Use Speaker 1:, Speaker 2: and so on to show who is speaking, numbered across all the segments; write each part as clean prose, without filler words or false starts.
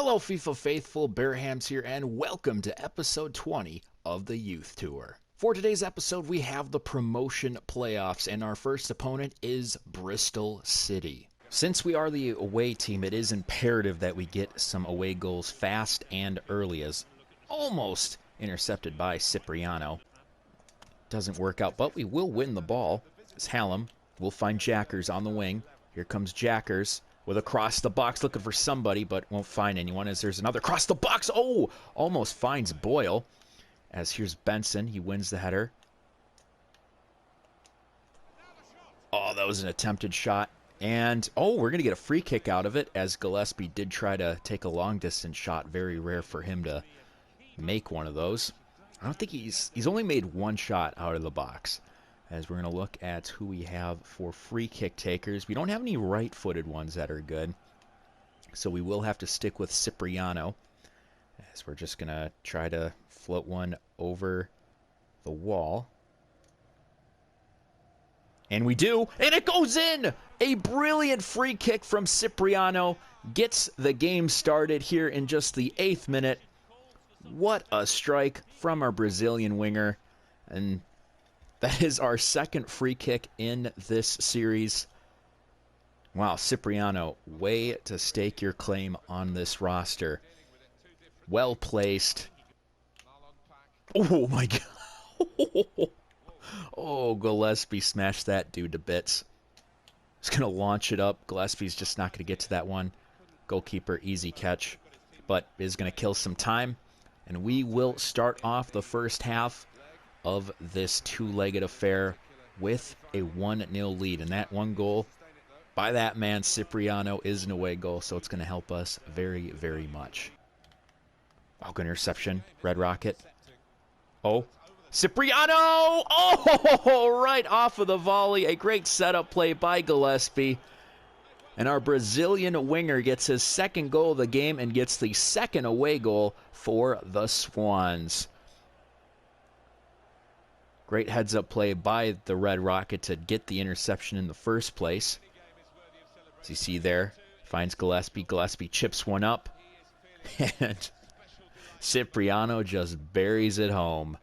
Speaker 1: Hello FIFA faithful, Bearhamms here, and welcome to episode 20 of the Youth Tour. For today's episode, we have the promotion playoffs, and our first opponent is Bristol City. Since we are the away team, it is imperative that we get some away goals fast and early, as almost intercepted by Cipriano. Doesn't work out, but we will win the ball. As Hallam will find Jackers on the wing. Here comes Jackers with across the box, looking for somebody, but won't find anyone as there's another across the box. Oh, almost finds Boyle. As here's Benson, he wins the header. Oh, that was an attempted shot. And, oh, we're going to get a free kick out of it, as Gillespie did try to take a long-distance shot. Very rare for him to make one of those. I don't think he's only made one shot out of the box. As we're going to look at who we have for free kick takers. We don't have any right-footed ones that are good, so we will have to stick with Cipriano, as we're just going to try to float one over the wall. And we do, and it goes in! A brilliant free kick from Cipriano gets the game started here in just the 8th minute. What a strike from our Brazilian winger, and that is our second free kick in this series. Wow, Cipriano, way to stake your claim on this roster. Well placed. Oh my God. Oh, Gillespie smashed that dude to bits. He's going to launch it up. Gillespie's just not going to get to that one. Goalkeeper, easy catch, but is going to kill some time. And we will start off the first half of this two-legged affair with a 1-0 lead. And that one goal by that man, Cipriano, is an away goal, so it's going to help us very, very much. Oh, good interception. Red Rocket. Oh, Cipriano! Oh, right off of the volley. A great setup play by Gillespie. And our Brazilian winger gets his second goal of the game and gets the second away goal for the Swans. Great heads-up play by the Red Rocket to get the interception in the first place. As you see there, finds Gillespie. Gillespie chips one up. And Cipriano just buries it home.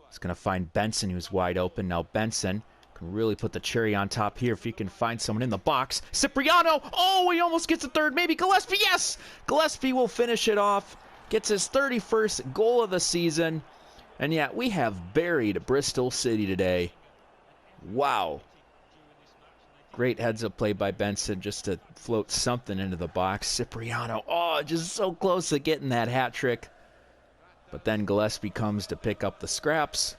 Speaker 1: He's going to find Benson, who's wide open. Now Benson can really put the cherry on top here if he can find someone in the box. Cipriano! Oh, he almost gets a third. Maybe Gillespie. Yes! Gillespie will finish it off. Gets his 31st goal of the season. And yeah, we have buried Bristol City today. Wow. Great heads-up play by Benson just to float something into the box. Cipriano, oh, just so close to getting that hat trick. But then Gillespie comes to pick up the scraps.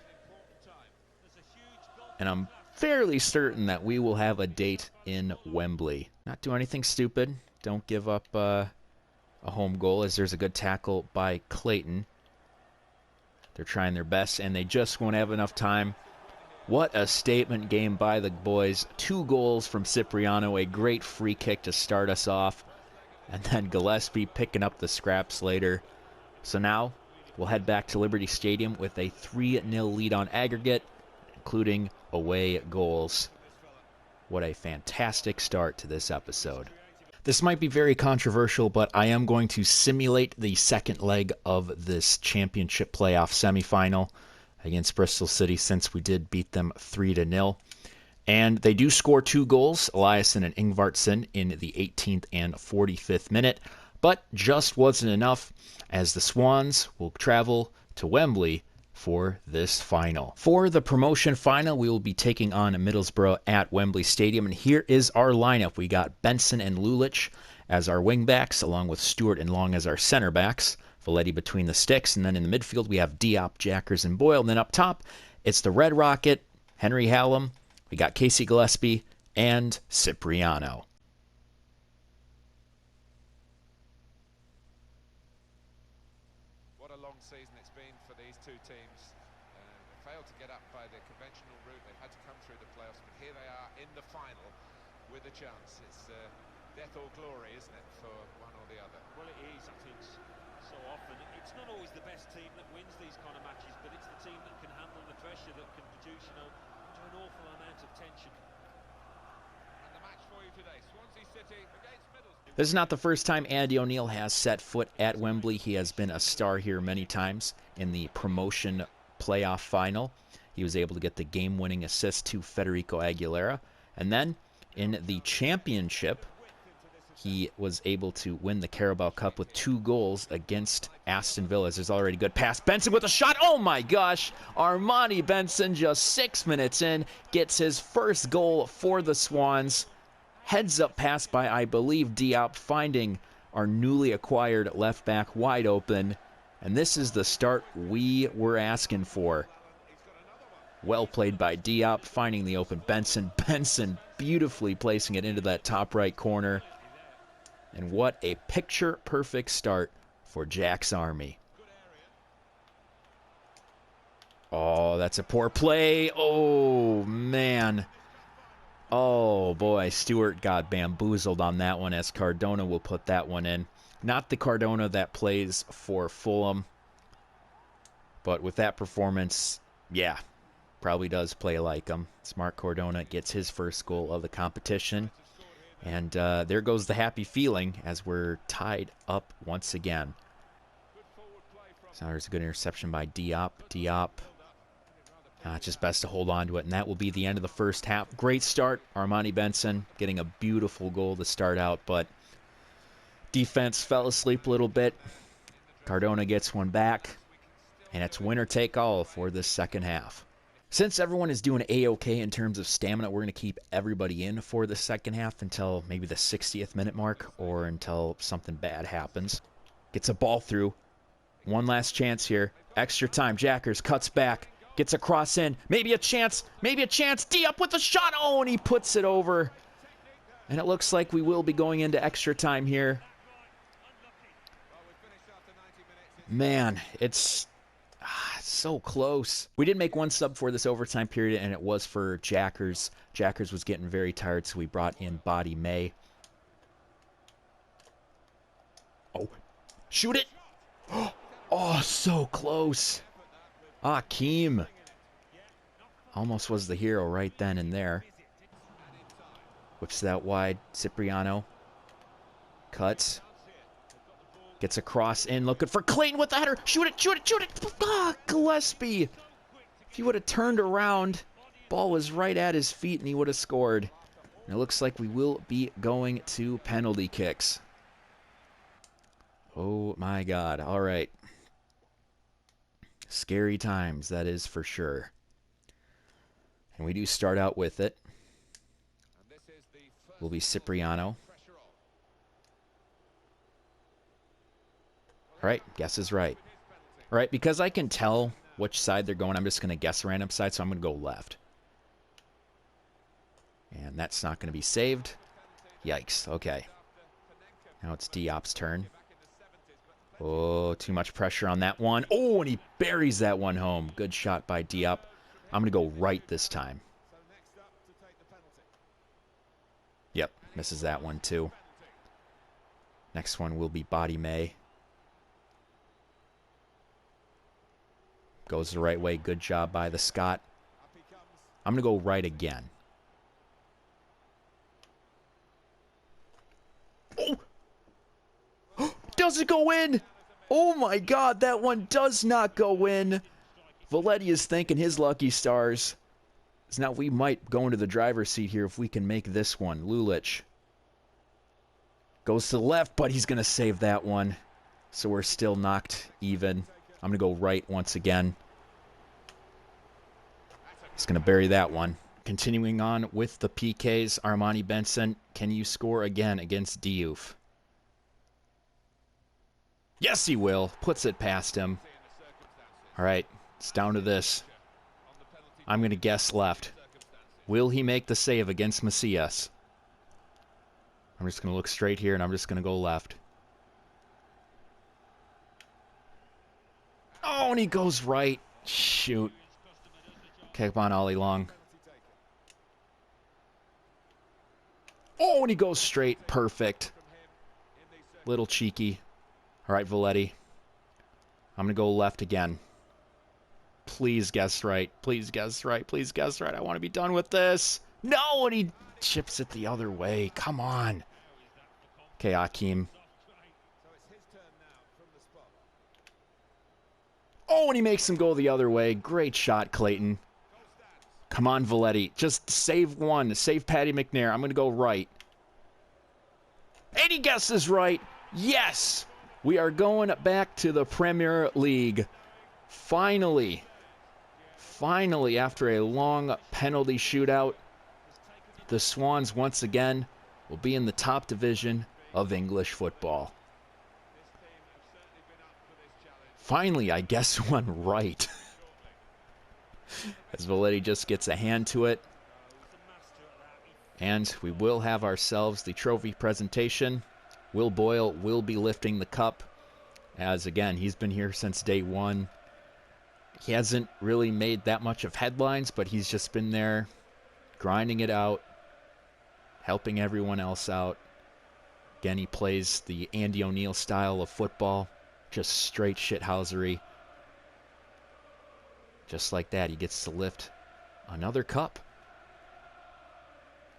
Speaker 1: And I'm fairly certain that we will have a date in Wembley. Not do anything stupid. Don't give up a home goal, as there's a good tackle by Clayton. They're trying their best, and they just won't have enough time. What a statement game by the boys. 2 goals from Cipriano, a great free kick to start us off. And then Gillespie picking up the scraps later. So now we'll head back to Liberty Stadium with a 3-0 lead on aggregate, including away goals. What a fantastic start to this episode. This might be very controversial, but I am going to simulate the second leg of this championship playoff semifinal against Bristol City, since we did beat them 3-0. And they do score 2 goals, Eliasson and Ingvartsen, in the 18th and 45th minute, but just wasn't enough, as the Swans will travel to Wembley for this final. For the promotion final, we will be taking on Middlesbrough at Wembley Stadium, and here is our lineup. We got Benson and Lulich as our wingbacks, along with Stewart and Long as our center backs. Valetti between the sticks, and then in the midfield we have Diop, Jackers, and Boyle. And then up top, it's the Red Rocket, Henry Hallam, we got Casey Gillespie, and Cipriano.
Speaker 2: What a long season it's been for these two teams. They failed to get up by the conventional route. They've had to come through the playoffs, but here they are in the final with a chance. It's death or glory, isn't it, for one or the other?
Speaker 3: Well, it is, I think, so often. It's not always the best team that wins these kind of matches, but it's the team that can handle the pressure, that can produce, under an awful amount of tension.
Speaker 2: And the match for you today, Swansea City against Middlesbrough.
Speaker 1: This is not the first time Andy O'Neill has set foot at Wembley. He has been a star here many times. In the promotion playoff final, he was able to get the game-winning assist to Federico Aguilera. And then in the championship, he was able to win the Carabao Cup with 2 goals against Aston Villa. There's already a good pass. Benson with a shot. Oh my gosh. Armani Benson, just 6 minutes in, gets his first goal for the Swans. Heads up pass by, I believe, Diop, finding our newly acquired left back wide open. And this is the start we were asking for. Well played by Diop, finding the open Benson. Benson beautifully placing it into that top right corner. And what a picture-perfect start for Jack's Army. Oh, that's a poor play. Oh, man. Oh, boy. Stewart got bamboozled on that one as Cardona will put that one in. Not the Cardona that plays for Fulham. But with that performance, yeah, probably does play like him. Smart Cardona gets his first goal of the competition. And there goes the happy feeling as we're tied up once again. So there's a good interception by Diop. Diop, just best to hold on to it. And that will be the end of the first half. Great start. Armani Benson getting a beautiful goal to start out. But defense fell asleep a little bit. Cardona gets one back. And it's winner take all for this second half. Since everyone is doing A-OK in terms of stamina, we're going to keep everybody in for the second half until maybe the 60th minute mark or until something bad happens. Gets a ball through. One last chance here. Extra time. Jackers cuts back. Gets a cross in. Maybe a chance. Maybe a chance. Diop with the shot. Oh, and he puts it over. And it looks like we will be going into extra time here. Man, it's so close. We did make one sub for this overtime period, and it was for Jackers. Jackers was getting very tired, so we brought in Body May. Oh, shoot it. Oh, so close. Keem. Almost was the hero right then and there. Whips that wide. Cipriano. Cuts. Gets a cross in, looking for Clayton with the header. Shoot it, shoot it, shoot it. Gillespie. If he would have turned around, ball was right at his feet and he would have scored. And it looks like we will be going to penalty kicks. Oh my God. All right. Scary times, that is for sure. And we do start out with it. Will be Cipriano. All right, guess is right. All right, because I can tell which side they're going, I'm just going to guess a random side, so I'm going to go left. And that's not going to be saved. Yikes, okay. Now it's Diop's turn. Oh, too much pressure on that one. Oh, and he buries that one home. Good shot by Diop. I'm going to go right this time. Yep, misses that one too. Next one will be Body May. Goes the right way. Good job by the Scot. I'm going to go right again. Oh! Does it go in? Oh my God, that one does not go in. Valetti is thanking his lucky stars. So now we might go into the driver's seat here if we can make this one. Lulic goes to the left, but he's going to save that one. So we're still knocked even. I'm going to go right once again. He's going to bury that one. Continuing on with the PKs, Armani Benson, can you score again against Diouf? Yes, he will. Puts it past him. All right, it's down to this. I'm going to guess left. Will he make the save against Macias? I'm just going to look straight here, and I'm just going to go left. Oh, and he goes right. Shoot. Come on, Ollie Long. Oh, and he goes straight. Perfect. Little cheeky. All right, Valetti. I'm going to go left again. Please guess right. Please guess right. Please guess right. I want to be done with this. No, and he chips it the other way. Come on. Okay, Akeem.
Speaker 2: So it's his turn now from the spot.
Speaker 1: Oh, and he makes him go the other way. Great shot, Clayton.
Speaker 2: Goal stands.
Speaker 1: Come on, Valetti. Just save one. Save Patty McNair. I'm going to go right. And he guesses right. Yes! We are going back to the Premier League. Finally. Finally, after a long penalty shootout, the Swans once again will be in the top division of English football.
Speaker 2: This team have certainly been up for this challenge.
Speaker 1: Finally, I guess one right. As Valetti just gets a hand to it. And we will have ourselves the trophy presentation. Will Boyle will be lifting the cup. As again, he's been here since day one. He hasn't really made that much of headlines, but he's just been there grinding it out, helping everyone else out. Again, he plays the Andy O'Neill style of football, just straight shithousery. Just like that, he gets to lift another cup.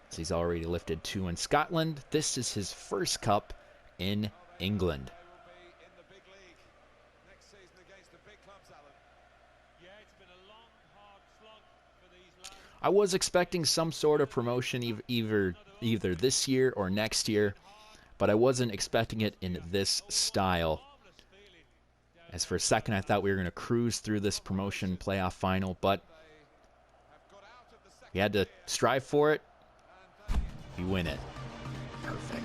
Speaker 1: So he's already lifted 2 in Scotland. This is his first cup in England.
Speaker 2: They will be in the big league next season against the big clubs, Alan.
Speaker 3: Yeah, it's been a long, hard slog for these lads.
Speaker 1: I was expecting some sort of promotion either this year or next year, but I wasn't expecting it in this style. As for a second, I thought we were going to cruise through this promotion playoff final, but we had to strive for it. We win it. Perfect.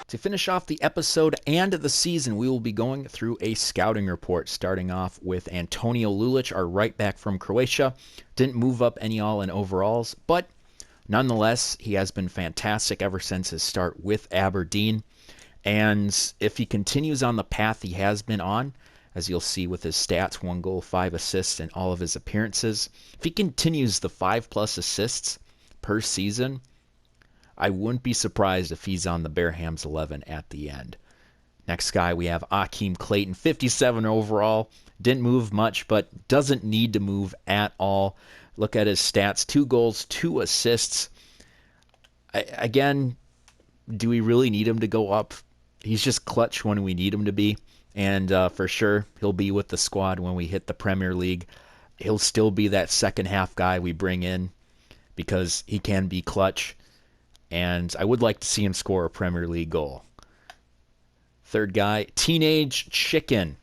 Speaker 1: To finish off the episode and the season, we will be going through a scouting report, starting off with Antonio Lulic, our right back from Croatia. Didn't move up any all in overalls, but nonetheless, he has been fantastic ever since his start with Aberdeen. And if he continues on the path he has been on, as you'll see with his stats, 1 goal, 5 assists in all of his appearances, if he continues the 5+ assists per season, I wouldn't be surprised if he's on the Bearhamms 11 at the end. Next guy, we have Akeem Clayton, 57 overall. Didn't move much, but doesn't need to move at all. Look at his stats, 2 goals, 2 assists. Again, do we really need him to go up? He's just clutch when we need him to be. And for sure, he'll be with the squad when we hit the Premier League. He'll still be that second half guy we bring in because he can be clutch. And I would like to see him score a Premier League goal. Third guy, Teenage Chicken.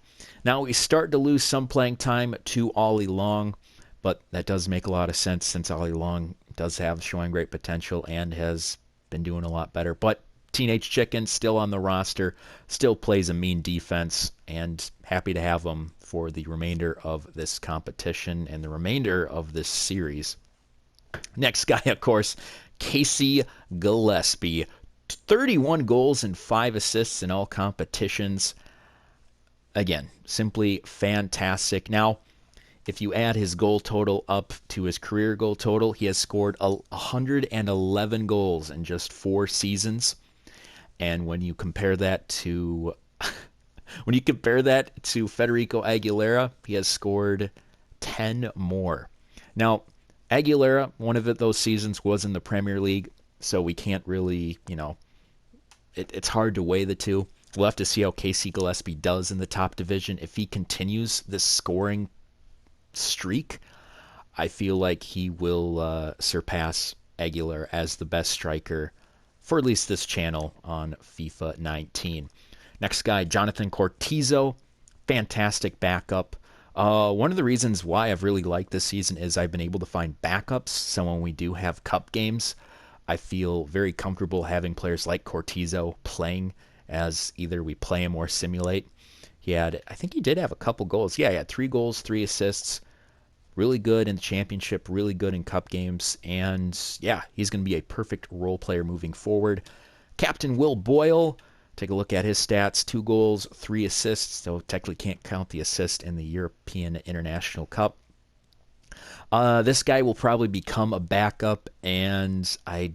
Speaker 1: Now we start to lose some playing time to Ollie Long, but that does make a lot of sense since Ollie Long does have showing great potential and has been doing a lot better. But Teenage Chicken still on the roster, still plays a mean defense, and happy to have him for the remainder of this competition and the remainder of this series. Next guy, of course, Casey Gillespie, 31 goals and 5 assists in all competitions. Again, simply fantastic. Now, if you add his goal total up to his career goal total, he has scored 111 goals in just 4 seasons. And when you compare that to Federico Aguilera, he has scored 10 more. Now, Aguilera, one of those seasons was in the Premier League, so we can't really, it's hard to weigh the two. We'll have to see how Casey Gillespie does in the top division. If he continues this scoring streak, I feel like he will surpass Aguilera as the best striker for at least this channel on FIFA 19. Next guy, Jonathan Cortizo, fantastic backup. One of the reasons why I've really liked this season is I've been able to find backups. So when we do have cup games, I feel very comfortable having players like Cortizo playing as either we play him or simulate. I think he did have a couple goals. Yeah, he had 3 goals, 3 assists. Really good in the championship, really good in cup games. And yeah, he's going to be a perfect role player moving forward. Captain Will Boyle, take a look at his stats. 2 goals, 3 assists. So technically can't count the assist in the European International Cup. This guy will probably become a backup, and I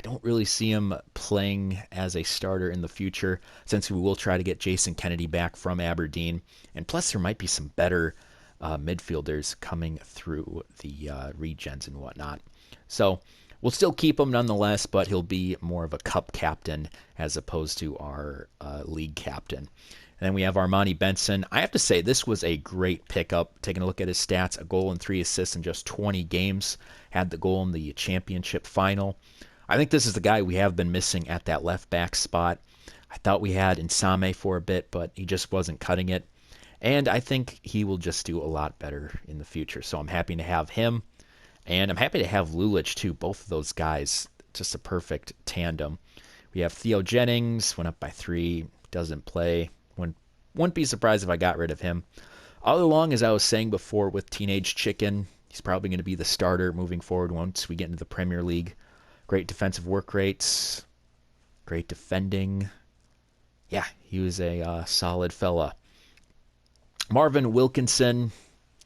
Speaker 1: don't really see him playing as a starter in the future, since we will try to get Jason Kennedy back from Aberdeen. And plus, there might be some better midfielders coming through the regens and whatnot. So we'll still keep him nonetheless, but he'll be more of a cup captain as opposed to our league captain. And then we have Armani Benson. I have to say, this was a great pickup. Taking a look at his stats, a goal and 3 assists in just 20 games. Had the goal in the championship final. I think this is the guy we have been missing at that left back spot. I thought we had Insame for a bit, but he just wasn't cutting it. And I think he will just do a lot better in the future. So I'm happy to have him. And I'm happy to have Lulich too. Both of those guys, just a perfect tandem. We have Theo Jennings, went up by 3, doesn't play. Wouldn't be surprised if I got rid of him. All along, as I was saying before with Teenage Chicken, he's probably going to be the starter moving forward once we get into the Premier League. Great defensive work rates, great defending. Yeah, he was a solid fella. Marvin Wilkinson,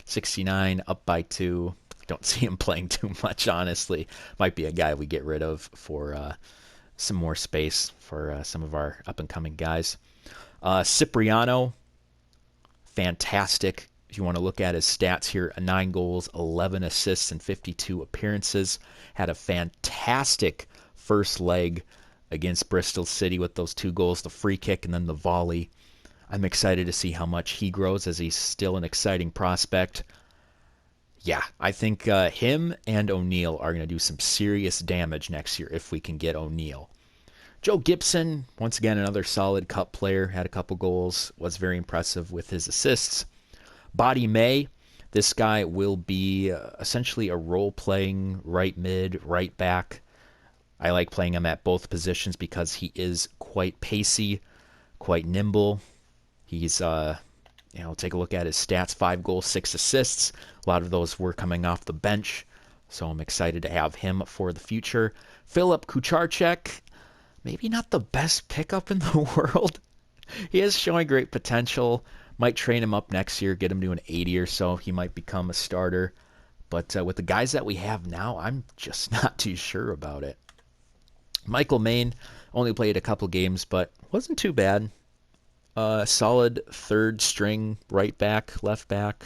Speaker 1: 69, up by 2. Don't see him playing too much, honestly. Might be a guy we get rid of for some more space for some of our up-and-coming guys. Cipriano, fantastic. If you want to look at his stats here, 9 goals, 11 assists, and 52 appearances. Had a fantastic first leg against Bristol City with those 2 goals, the free kick and then the volley. I'm excited to see how much he grows, as he's still an exciting prospect. Yeah, I think him and O'Neill are going to do some serious damage next year if we can get O'Neill. Joe Gibson, once again, another solid cup player, had a couple goals, was very impressive with his assists. Body May, this guy will be essentially a role-playing right mid, right back. I like playing him at both positions because he is quite pacey, quite nimble. He's, take a look at his stats, 5 goals, 6 assists. A lot of those were coming off the bench, so I'm excited to have him for the future. Filip Kucharczyk, maybe not the best pickup in the world. He is showing great potential. Might train him up next year, get him to an 80 or so. He might become a starter. But with the guys that we have now, I'm just not too sure about it. Michael Maine only played a couple games, but wasn't too bad. Solid third string right back, left back.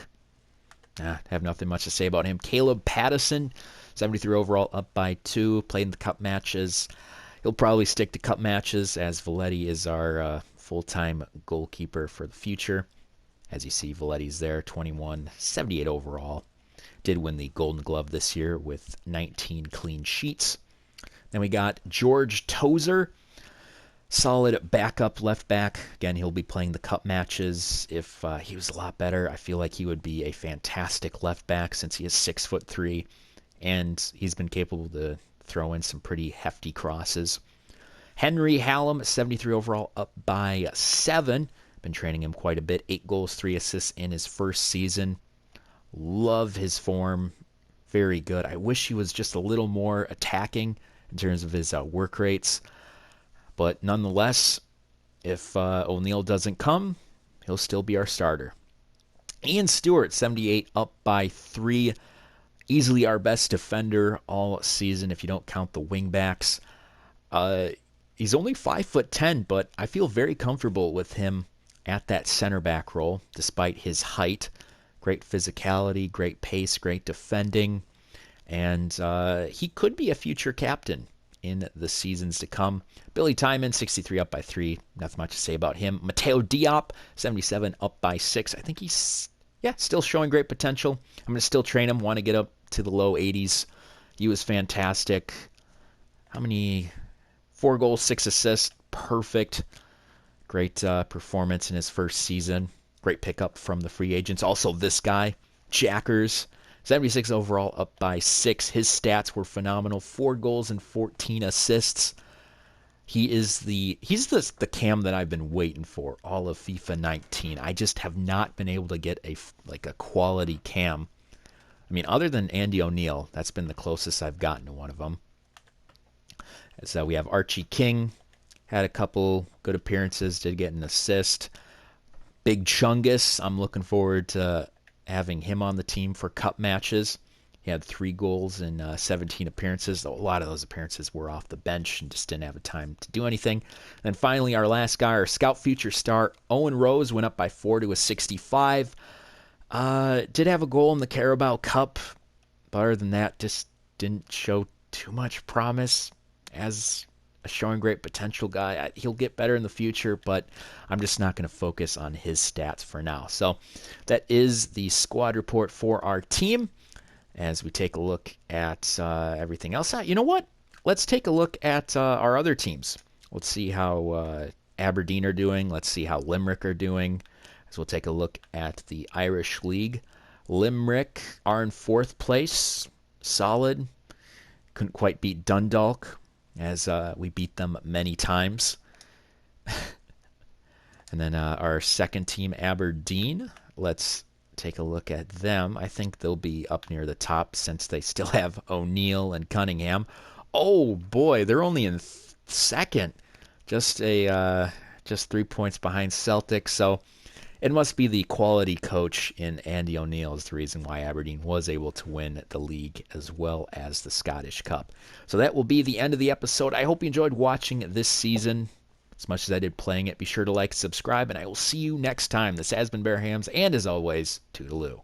Speaker 1: Have nothing much to say about him. Caleb Pattison, 73 overall, up by 2. Played in the cup matches. He'll probably stick to cup matches, as Valetti is our full-time goalkeeper for the future. As you see, Valetti's there, 21, 78 overall. Did win the Golden Glove this year with 19 clean sheets. Then we got George Tozer, solid backup left back. Again, he'll be playing the cup matches. If he was a lot better, I feel like he would be a fantastic left back, since he is 6'3", and he's been capable to throw in some pretty hefty crosses. Henry Hallam, 73 overall, up by 7. Been training him quite a bit. 8 goals, 3 assists in his first season. Love his form. Very good. I wish he was just a little more attacking in terms of his work rates. But nonetheless, if O'Neill doesn't come, he'll still be our starter. Ian Stewart, 78, up by 3. Easily our best defender all season if you don't count the wingbacks. He's only 5'10", but I feel very comfortable with him at that center back role, despite his height. Great physicality, great pace, great defending, and he could be a future captain in the seasons to come. Billy Timon, 63, up by 3. Nothing much to say about him. Mateo Diop, 77, up by 6. I think he's still showing great potential. I'm going to still train him. Want to get up to the low 80s. He was fantastic. How many 4 goals, 6 assists. Perfect. Great performance in his first season. Great pickup from the free agents. Also, this guy, Jackers, 76 overall, up by 6. His stats were phenomenal. 4 goals and 14 assists. He's the cam that I've been waiting for all of FIFA 19. I just have not been able to get a quality cam. I mean, other than Andy O'Neill, that's been the closest I've gotten to one of them. So we have Archie King, had a couple good appearances, did get an assist. Big Chungus, I'm looking forward to having him on the team for cup matches. He had 3 goals in 17 appearances. A lot of those appearances were off the bench and just didn't have time to do anything. And then finally, our last guy, our Scout Future star, Owen Rose, went up by 4 to a 65. Did have a goal in the Carabao Cup, but other than that, just didn't show too much promise as a showing great potential guy. He'll get better in the future, but I'm just not going to focus on his stats for now. So that is the squad report for our team. As we take a look at everything else. You know what? Let's take a look at our other teams. Let's see how Aberdeen are doing. Let's see how Limerick are doing. So we'll take a look at the Irish League. Limerick are in 4th place. Solid. Couldn't quite beat Dundalk, as we beat them many times. And then our second team, Aberdeen. Let's take a look at them. I think they'll be up near the top since they still have O'Neill and Cunningham. Oh boy, they're only in second, just 3 points behind Celtic. So it must be the quality coach in Andy O'Neill is the reason why Aberdeen was able to win the league as well as the Scottish Cup. So that will be the end of the episode. I hope you enjoyed watching this season as much as I did playing it. Be sure to like, subscribe, and I will see you next time. This has been Bearhamms, and as always, toodaloo.